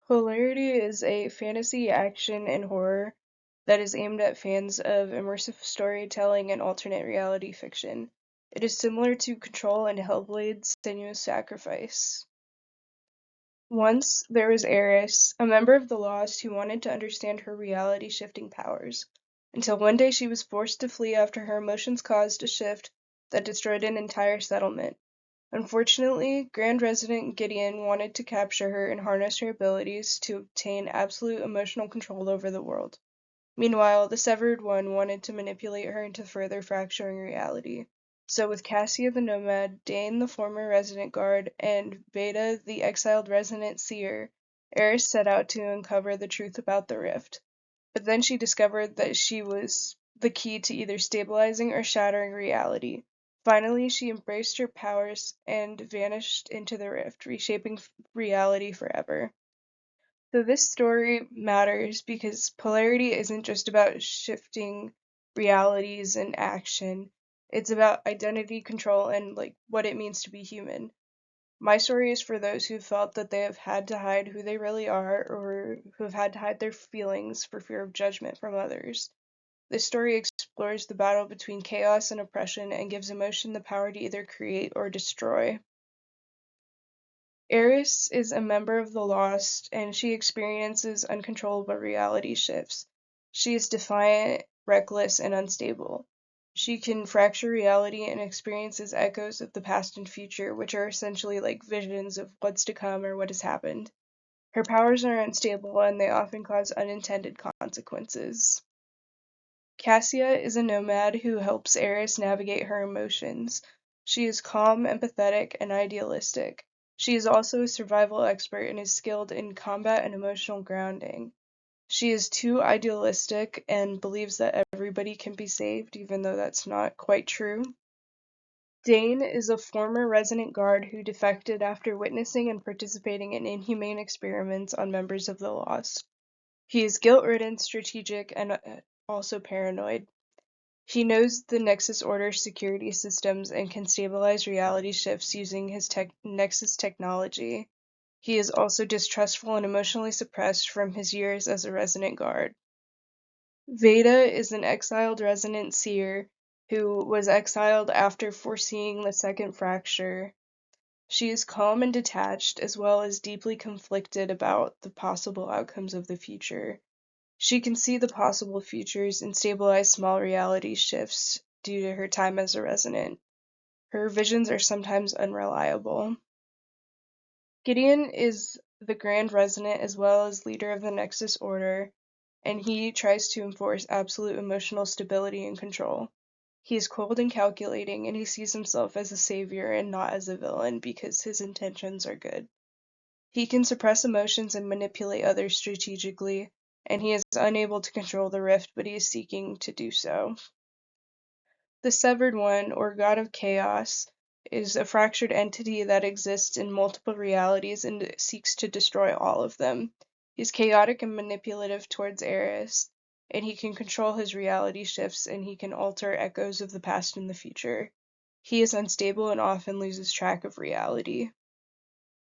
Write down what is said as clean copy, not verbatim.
Polarity is a fantasy, action, and horror that is aimed at fans of immersive storytelling and alternate reality fiction. It is similar to Control and Hellblade's Sinuous Sacrifice. Once there was Eris, a member of the Lost who wanted to understand her reality-shifting powers, until one day she was forced to flee after her emotions caused a shift that destroyed an entire settlement. Unfortunately, Grand Resident Gideon wanted to capture her and harness her abilities to obtain absolute emotional control over the world. Meanwhile, the Severed One wanted to manipulate her into further fracturing reality. So with Cassia the Nomad, Dane the former Resident Guard, and Veda the exiled Resident Seer, Eris set out to uncover the truth about the rift. But then she discovered that she was the key to either stabilizing or shattering reality. Finally, she embraced her powers and vanished into the rift, reshaping reality forever. So this story matters because polarity isn't just about shifting realities and action. It's about identity control and like what it means to be human. My story is for those who felt that they have had to hide who they really are or who have had to hide their feelings for fear of judgment from others. This story explores the battle between chaos and oppression and gives emotion the power to either create or destroy. Eris is a member of the Lost, and she experiences uncontrollable reality shifts. She is defiant, reckless, and unstable. She can fracture reality and experiences echoes of the past and future, which are essentially like visions of what's to come or what has happened. Her powers are unstable and they often cause unintended consequences. Cassia is a nomad who helps Eris navigate her emotions. She is calm, empathetic, and idealistic. She is also a survival expert and is skilled in combat and emotional grounding. She is too idealistic and believes that everybody can be saved, even though that's not quite true. Dane is a former resident guard who defected after witnessing and participating in inhumane experiments on members of the Lost. He is guilt-ridden, strategic, and also paranoid. He knows the Nexus Order's security systems and can stabilize reality shifts using his Nexus technology. He is also distrustful and emotionally suppressed from his years as a resident guard. Veda is an exiled resident seer who was exiled after foreseeing the second fracture. She is calm and detached, as well as deeply conflicted about the possible outcomes of the future. She can see the possible futures and stabilize small reality shifts due to her time as a resident. Her visions are sometimes unreliable. Gideon is the Grand Resident as well as leader of the Nexus Order, and he tries to enforce absolute emotional stability and control. He is cold and calculating, and he sees himself as a savior and not as a villain because his intentions are good. He can suppress emotions and manipulate others strategically, and he is unable to control the rift, but he is seeking to do so. The Severed One, or God of Chaos, is a fractured entity that exists in multiple realities and seeks to destroy all of them. He's chaotic and manipulative towards Eris, and he can control his reality shifts and he can alter echoes of the past and the future. He is unstable and often loses track of reality.